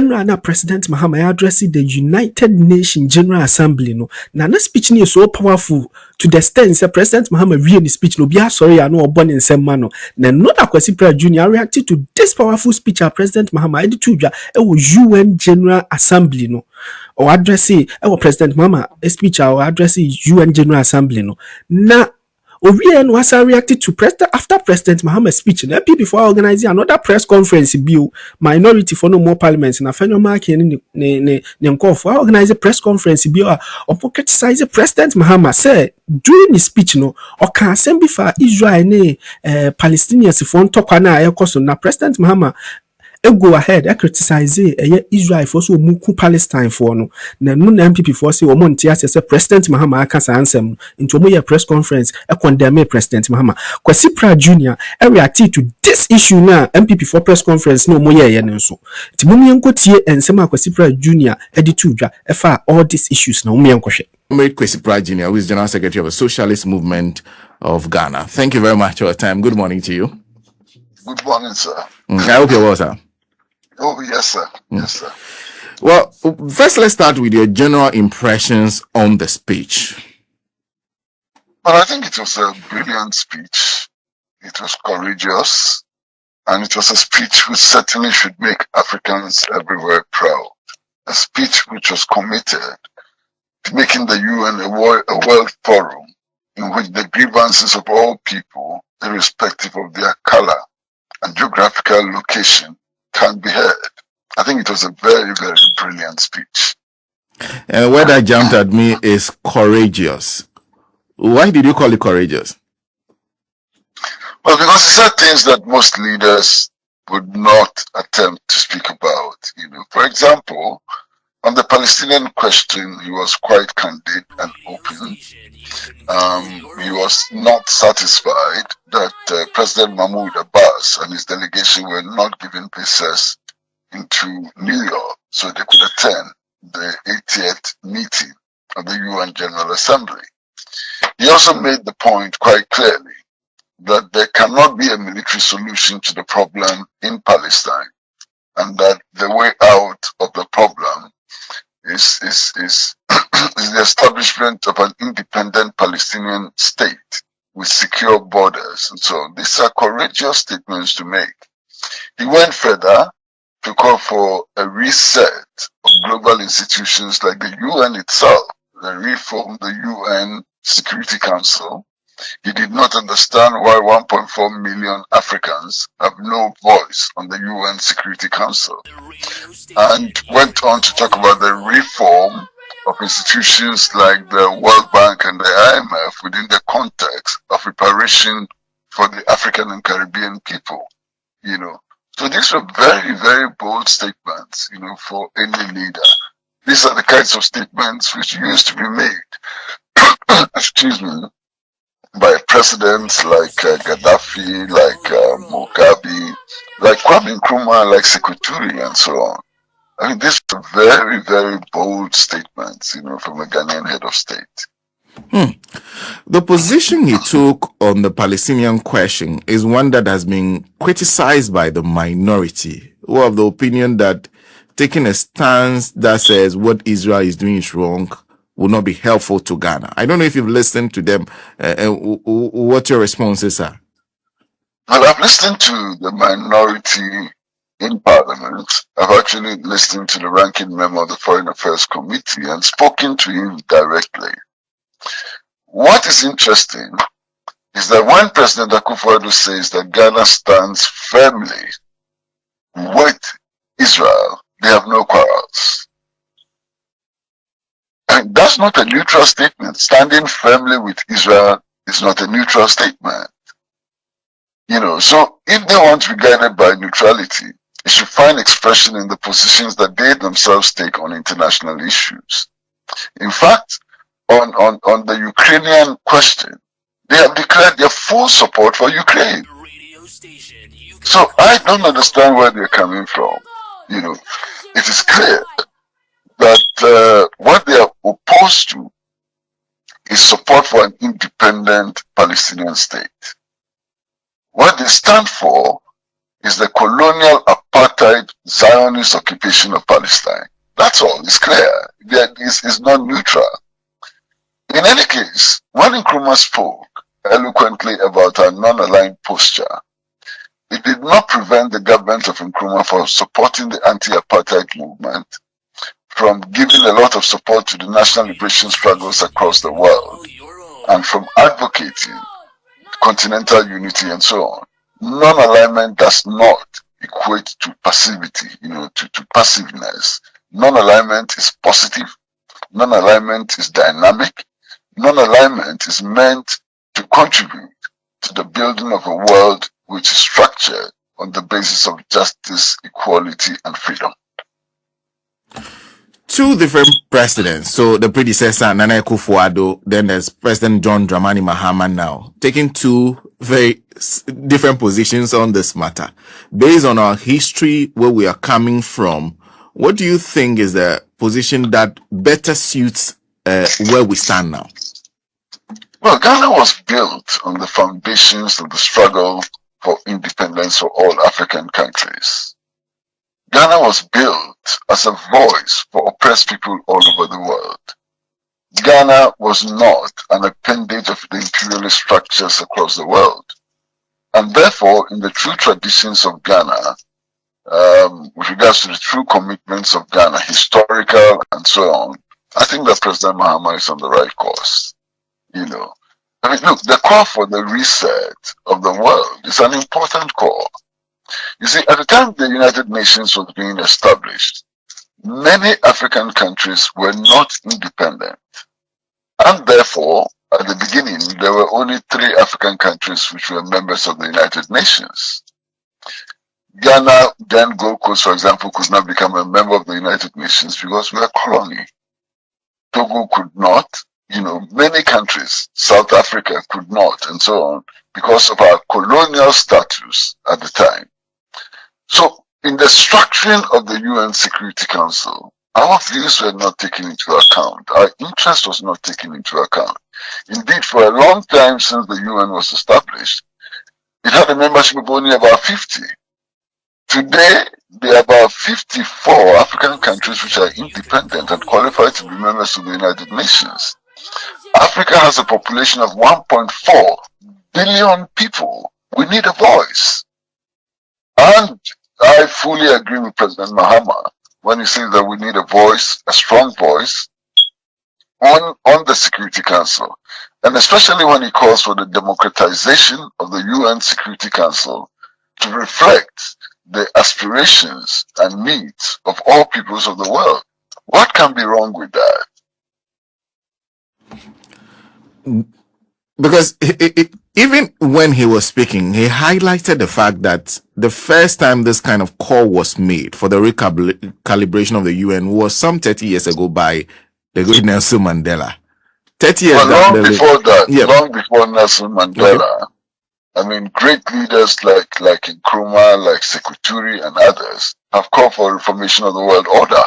na President Mahama addressing the United Nations General Assembly no. Na speech is so powerful to the extent that President Mahama read the speech no be sorry I know born in same man no. Na not Kwesi Pratt Jr. reacted to this powerful speech of President Mahama edi to UN General Assembly no. Or addressing President Mahama speech or addressing UN General Assembly no. Na Orion was reacted to after President Mahama's speech. And NPP before organizing another press conference bill, minority for no more parliament. And Afenyo for organize a press conference bill or criticize President Mahama. Say during his speech, no, or can send before Israel Palestinians if one talk na President Mahama. Go ahead, I criticize Israel for so muku Palestine for no. Na no NPP for say omontia say President Mahama aka answer into a press conference e condemn President Mahama. Kwesi Pratt Jr. reacted to this issue na NPP for press conference no mo ye nso. Ti mo mienko tie ensema Kwesi Pratt Jr. editu dwa e fa all these issues na mo mienko hwe. Kwesi Pratt Jr., who is General Secretary of the Socialist Movement of Ghana. Thank you very much for your time. Good morning to you. Good morning, sir. I hope you're well, sir. Oh, yes, sir. Yes, sir. Well, first, let's start with your general impressions on the speech. Well, I think it was a brilliant speech. It was courageous. And it was a speech which certainly should make Africans everywhere proud. A speech which was committed to making the UN a world forum in which the grievances of all people, irrespective of their color and geographical location, can be heard. I think it was a very, very brilliant speech. And where that jumped at me is courageous. Why did you call it courageous? Well, because he said things that most leaders would not attempt to speak about. For example, on the Palestinian question, he was quite candid and open. He was not satisfied that President Mahmoud Abbas and his delegation were not given access into New York so they could attend the 80th meeting of the UN General Assembly. He also made the point quite clearly that there cannot be a military solution to the problem in Palestine, and that the way out of the problem is the establishment of an independent Palestinian state with secure borders. And so these are courageous statements to make. He went further to call for a reset of global institutions like the UN itself, the reform the UN Security Council. He did not understand why 1.4 million Africans have no voice on the UN Security Council, and went on to talk about the reform of institutions like the World Bank and the IMF within the context of preparation for the African and Caribbean people. So these were very, very bold statements, for any leader. These are the kinds of statements which used to be made, excuse me, by presidents like Gaddafi, like Mugabe, like Kwame Nkrumah, like Sekuturi, and so on. I mean, these are very, very bold statements, from a Ghanaian head of state. The position he took on the Palestinian question is one that has been criticized by the minority, who have the opinion that taking a stance that says what Israel is doing is wrong will not be helpful to Ghana. I don't know if you've listened to them, what your responses are. Well, I've listened to the minority in Parliament. I've actually listened to the ranking member of the Foreign Affairs Committee and spoken to him directly. What is interesting is that when President Akufo-Addo says that Ghana stands firmly with Israel, they have no quarrels. And that's not a neutral statement. Standing firmly with Israel is not a neutral statement. So if they want to be guided by neutrality, it should find expression in the positions that they themselves take on international issues. In fact, on the Ukrainian question, they have declared their full support for Ukraine. So I don't understand where they're coming from. It is clear that what they are opposed to is support for an independent Palestinian state. What they stand for is the colonial apartheid Zionist occupation of Palestine. That's all. It's clear. It's not neutral. In any case, when Nkrumah spoke eloquently about our non-aligned posture, it did not prevent the government of Nkrumah from supporting the anti-apartheid movement, from giving a lot of support to the national liberation struggles across the world, and from advocating continental unity and so on. Non-alignment does not equate to passivity, to passiveness. Non-alignment is positive. Non-alignment is dynamic. Non-alignment is meant to contribute to the building of a world which is structured on the basis of justice, equality, and freedom. Two different presidents. So the predecessor, Nana Akufo-Addo, then there's President John Dramani Mahama now, taking two very different positions on this matter. Based on our history, where we are coming from, what do you think is the position that better suits where we stand now? Well, Ghana was built on the foundations of the struggle for independence for all African countries. Ghana was built as a voice for oppressed people all over the world. Ghana was not an appendage of the imperialist structures across the world. And therefore, in the true traditions of Ghana, with regards to the true commitments of Ghana, historical and so on, I think that President Mahama is on the right course. I mean, look, the call for the reset of the world is an important call. You see, at the time the United Nations was being established, many African countries were not independent. And therefore, at the beginning, there were only 3 African countries which were members of the United Nations. Ghana, then Gold Coast, for example, could not become a member of the United Nations because we were a colony. Togo could not. Many countries, South Africa could not, and so on, because of our colonial status at the time. So, in the structuring of the UN Security Council, our views were not taken into account. Our interest was not taken into account. Indeed, for a long time since the UN was established, it had a membership of only about 50. Today, there are about 54 African countries which are independent and qualified to be members of the United Nations. Africa has a population of 1.4 billion people. We need a voice. And I fully agree with President Mahama when he says that we need a voice, a strong voice, on the Security Council. And especially when he calls for the democratization of the UN Security Council to reflect the aspirations and needs of all peoples of the world. What can be wrong with that? Because even when he was speaking, he highlighted the fact that the first time this kind of call was made for the recalibration of the UN was some 30 years ago by the great Nelson Mandela. 30 years long before that, long before Nelson Mandela, okay. I mean, great leaders like Nkrumah, like Sekuturi and others have called for a reformation of the world order,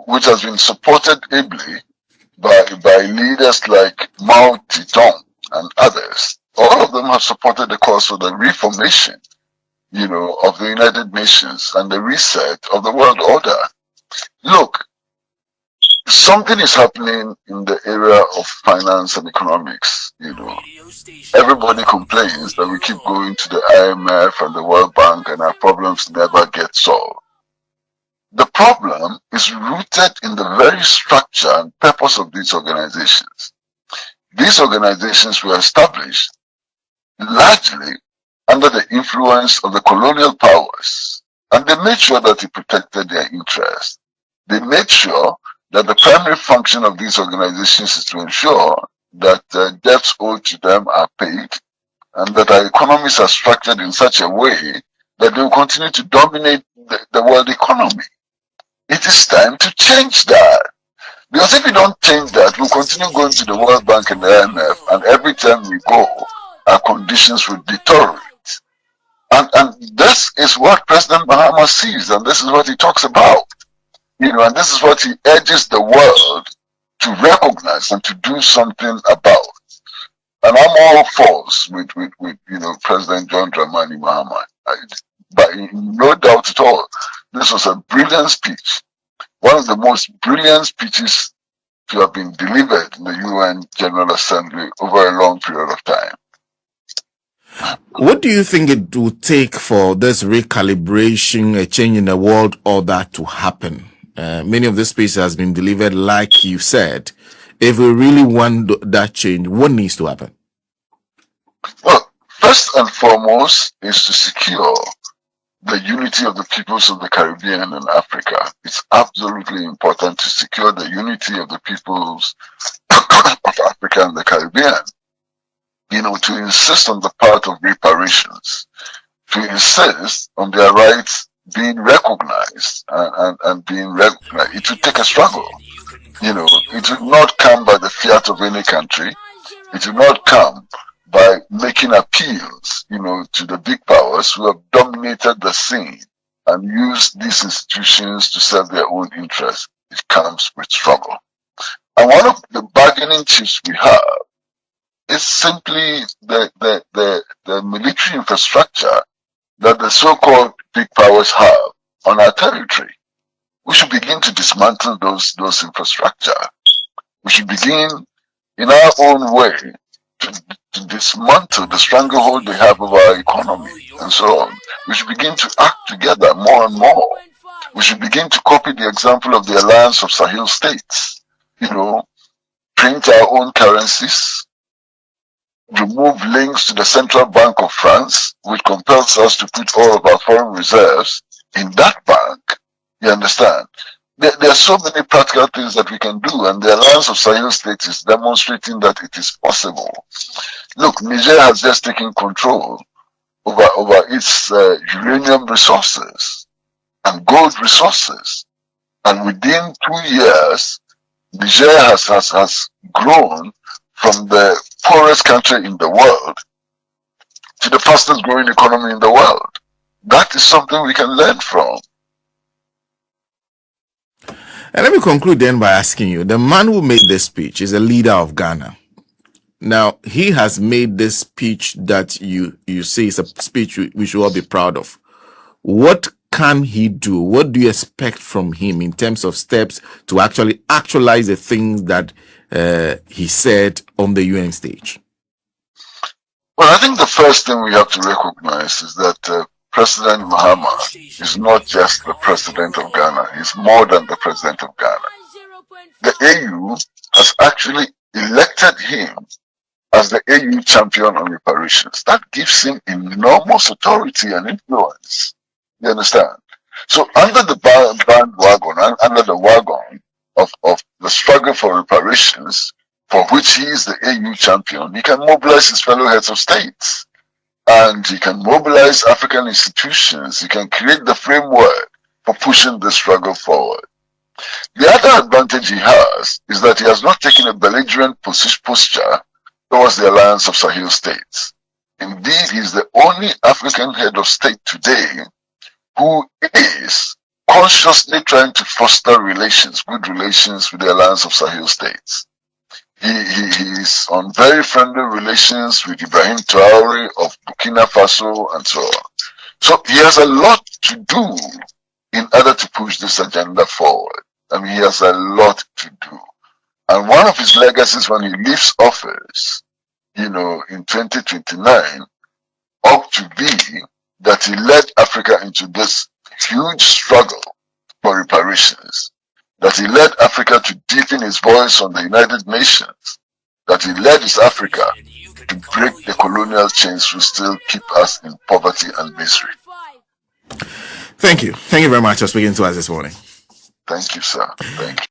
which has been supported ably by leaders like Mao Zedong and others. All of them have supported the cause for the reformation, of the United Nations and the reset of the world order. Look, something is happening in the area of finance and economics, Everybody complains that we keep going to the IMF and the World Bank and our problems never get solved. The problem is rooted in the very structure and purpose of these organizations. These organizations were established largely under the influence of the colonial powers, and they made sure that it protected their interests. They made sure that the primary function of these organizations is to ensure that debts owed to them are paid, and that our economies are structured in such a way that they will continue to dominate the world economy. It is time to change that. Because if we don't change that, we'll continue going to the World Bank and the IMF, and every time we go, our conditions will deteriorate. And this is what President Mahama sees, and this is what he talks about. And this is what he urges the world to recognize and to do something about. And I'm all for with President John Dramani Mahama. But no doubt at all, this was a brilliant speech. One of the most brilliant speeches to have been delivered in the UN General Assembly over a long period of time. What do you think it will take for this recalibration, a change in the world order to happen? Many of this speech has been delivered, like you said. If we really want that change, what needs to happen? Well, first and foremost is to secure the unity of the peoples of the Caribbean and Africa. It's absolutely important to secure the unity of the peoples of Africa and the Caribbean. To insist on the part of reparations, to insist on their rights being recognized and being recognized. It will take a struggle. It will not come by the fiat of any country. It will not come by making appeals, to the big powers who have dominated the scene and used these institutions to serve their own interests. It comes with struggle. And one of the bargaining chips we have is simply the military infrastructure that the so-called big powers have on our territory. We should begin to dismantle those infrastructure. We should begin in our own way to dismantle the stranglehold they have over our economy and so on. We should begin to act together more and more. We should begin to copy the example of the Alliance of Sahel States. Print our own currencies, remove links to the Central Bank of France, which compels us to put all of our foreign reserves in that bank. You understand? There are so many practical things that we can do, and the Alliance of Sahel States is demonstrating that it is possible. Look, Niger has just taken control over its uranium resources and gold resources, and within 2 years, Niger has grown from the poorest country in the world to the fastest growing economy in the world. That is something we can learn from. And let me conclude then by asking you, the man who made this speech is a leader of Ghana. Now, he has made this speech that you say is a speech we should all be proud of. What can he do? What do you expect from him in terms of steps to actually actualize the things that he said on the UN stage? Well, I think the first thing we have to recognize is that President Mahama is not just the president of Ghana. He's more than the president of Ghana. The AU has actually elected him as the AU champion on reparations. That gives him enormous authority and influence. You understand? So under the bandwagon, under the wagon of the struggle for reparations, for which he is the AU champion, he can mobilize his fellow heads of states. And he can mobilize African institutions. He can create the framework for pushing the struggle forward. The other advantage he has is that he has not taken a belligerent posture towards the Alliance of Sahel States. Indeed, he is the only African head of state today who is consciously trying to foster good relations with the Alliance of Sahel States. He is on very friendly relations with Ibrahim Traore of Burkina Faso and so on. So he has a lot to do in order to push this agenda forward. I mean, he has a lot to do. And one of his legacies when he leaves office, in 2029, ought to be that he led Africa into this huge struggle for reparations, that he led Africa to deepen his voice on the United Nations, that he led East Africa to break the colonial chains which still keep us in poverty and misery. Thank you. Thank you very much for speaking to us this morning. Thank you, sir. Thank you.